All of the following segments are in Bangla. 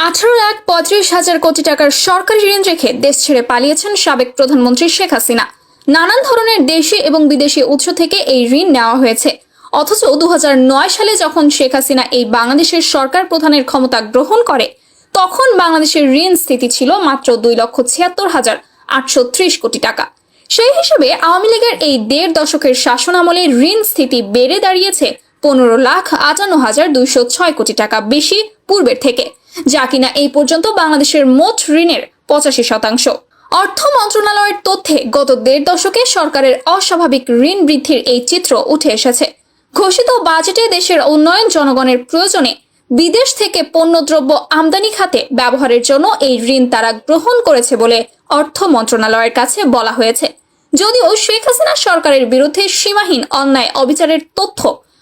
18,35,000 কোটি টাকার সরকারি ঋণ রেখে দেশ ছেড়ে পালিয়েছেন সাবেক প্রধানমন্ত্রী শেখ হাসিনা। নানান ধরনের দেশি এবং বিদেশি উৎস থেকে এই ঋণ নেওয়া হয়েছে। অথচ 2009 সালে যখন শেখ হাসিনা এই বাংলাদেশের সরকার প্রধানের ক্ষমতা গ্রহণ করে, তখন বাংলাদেশের ঋণ স্থিতি ছিল মাত্র 2,76,830 কোটি টাকা। সেই হিসেবে আওয়ামী লীগের এই 1.5 দশকের শাসনামলে ঋণ স্থিতি বেড়ে দাঁড়িয়েছে 15,58,206 কোটি টাকা বেশি পূর্বের থেকে, যা কিনা এই পর্যন্ত বাংলাদেশের মোট ঋণের 85%। অর্থ মন্ত্রণালয়ের তথ্যে গত 1.5 দশকে সরকারের অস্বাভাবিক ঋণ বৃদ্ধির এই চিত্র উঠে এসেছে। ঘোষিত বাজেটে দেশের উন্নয়ন, জনগণের প্রয়োজনে বিদেশ থেকে পণ্যদ্রব্য আমদানি খাতে ব্যবহারের জন্য এই ঋণ তারা গ্রহণ করেছে বলে অর্থ মন্ত্রণালয়ের কাছে বলা হয়েছে। যদিও শেখ হাসিনা সরকারের বিরুদ্ধে সীমাহীন অন্যায় অবিচারের তথ্য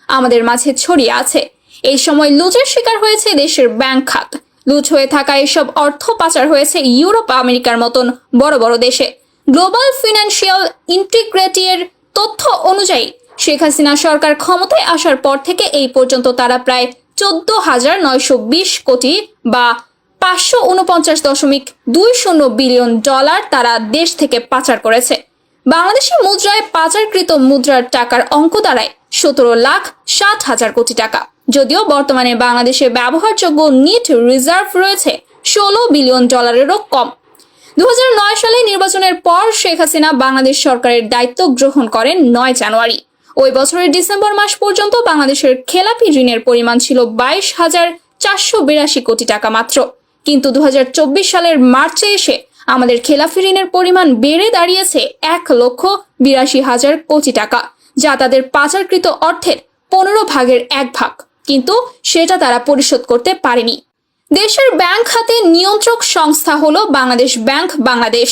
আমাদের মাঝে ছড়িয়ে আছে, এই সময় লুটের শিকার হয়েছে দেশের ব্যাংক খাত। লুট হয়ে থাকা এসব অর্থ পাচার হয়েছে ইউরোপ, আমেরিকার মতন বড় বড় দেশে। গ্লোবাল ফিনান্সিয়াল ইন্টিগ্রিটির তথ্য অনুযায়ী শেখ হাসিনা সরকার ক্ষমতায় আসার পর থেকে এই পর্যন্ত তারা প্রায় 14,920 কোটি বা 549.20 বিলিয়ন ডলার তারা দেশ থেকে পাচার করেছে। বাংলাদেশি মুদ্রায় পাচারকৃত মুদ্রার টাকার অঙ্ক দাঁড়ায় 17,07,000 কোটি টাকা। যদিও বর্তমানে বাংলাদেশে ব্যবহারযোগ্য নিট রিজার্ভ রয়েছে 16 বিলিয়ন ডলারেরও কম। 2009 সালে নির্বাচনের পর শেখ হাসিনা বাংলাদেশ সরকারের দায়িত্ব গ্রহণ করেন 9 জানুয়ারি। ওই বছরের ডিসেম্বর মাস পর্যন্ত বাংলাদেশের খেলাপি ঋণের পরিমাণ ছিল 22,482 কোটি টাকা মাত্র। কিন্তু 2024 সালের মার্চে এসে আমাদের খেলাপি ঋণের পরিমাণ বেড়ে দাঁড়িয়েছে 1,82,000 কোটি টাকা, যা তাদের পাচারকৃত অর্থের 15 ভাগ। কিন্তু সেটা তারা পরিশোধ করতে পারেনি। দেশের ব্যাংক খাতে নিয়ন্ত্রক সংস্থা হলো বাংলাদেশ ব্যাংক বাংলাদেশ।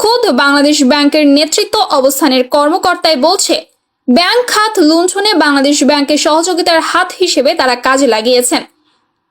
খোদ বাংলাদেশ ব্যাংকের নেতৃত্ব অবস্থানের কর্মকর্তাই বলছে, ব্যাংক খাত লুণ্ঠনে বাংলাদেশ ব্যাংকের সহযোগিতার হাত হিসেবে তারা কাজে লাগিয়েছেন।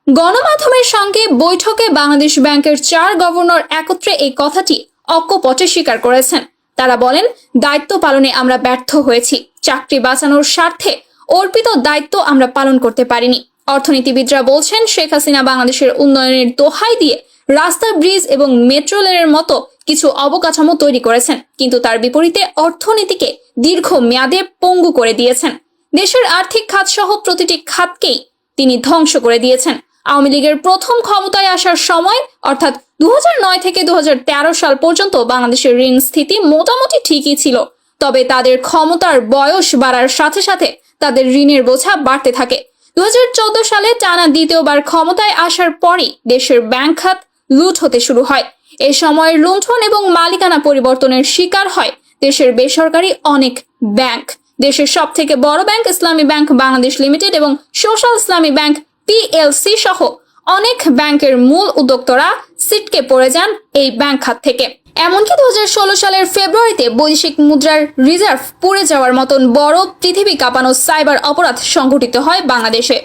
গণমাধ্যমের সঙ্গে বৈঠকে বাংলাদেশ ব্যাংকের 4 গভর্নর একত্রে এই কথাটি অকপটে স্বীকার করেছেন। তারা বলেন, দায়িত্ব পালনে আমরা ব্যর্থ হয়েছি। চাকরি বাঁচানোর স্বার্থে অর্পিত দায়িত্ব আমরা পালন করতে পারিনি। অর্থনীতিবিদরা বলছেন, শেখ হাসিনা বাংলাদেশের উন্নয়নের দোহাই দিয়ে রাস্তা, ব্রিজ এবং মেট্রো রেলের মতো কিছু অবকাঠামো তৈরি করেছেন, কিন্তু তার বিপরীতে অর্থনীতিকে দীর্ঘ মেয়াদে পঙ্গু করে দিয়েছেন। দেশের আর্থিক খাত সহ প্রতিটি খাতকেই তিনি ধ্বংস করে দিয়েছেন। আওয়ামী লীগের প্রথম ক্ষমতায় আসার সময় অর্থাৎ 2009 থেকে 2013 সাল পর্যন্ত বাংলাদেশের ঋণ স্থিতি মোটামুটি ঠিকই ছিল। তবে তাদের ক্ষমতার বয়স বাড়ার সাথে সাথে তাদের ঋণের বোঝা বাড়তে থাকে। 2014 সালে টানা দ্বিতীয়বার ক্ষমতায় আসার পরই দেশের ব্যাংক খাত লুট হতে শুরু হয়। এ সময় লুণ্ঠন এবং মালিকানা পরিবর্তনের শিকার হয় দেশের বেসরকারি অনেক ব্যাংক। দেশের সব থেকে বড় ব্যাংক ইসলামী ব্যাংক বাংলাদেশ লিমিটেড এবং সোশ্যাল ইসলামী ব্যাংক PLC সহ অনেক ব্যাংকের মূল উদ্যোক্তারা ছিটকে পড়ে যান এই ব্যাংক খাত থেকে। এমনকি 2016 সালের ফেব্রুয়ারিতে বৈদেশিক মুদ্রার রিজার্ভ পুড়ে যাওয়ার মতন বড় পৃথিবী কাঁপানো সাইবার অপরাধ সংঘটিত হয় বাংলাদেশে।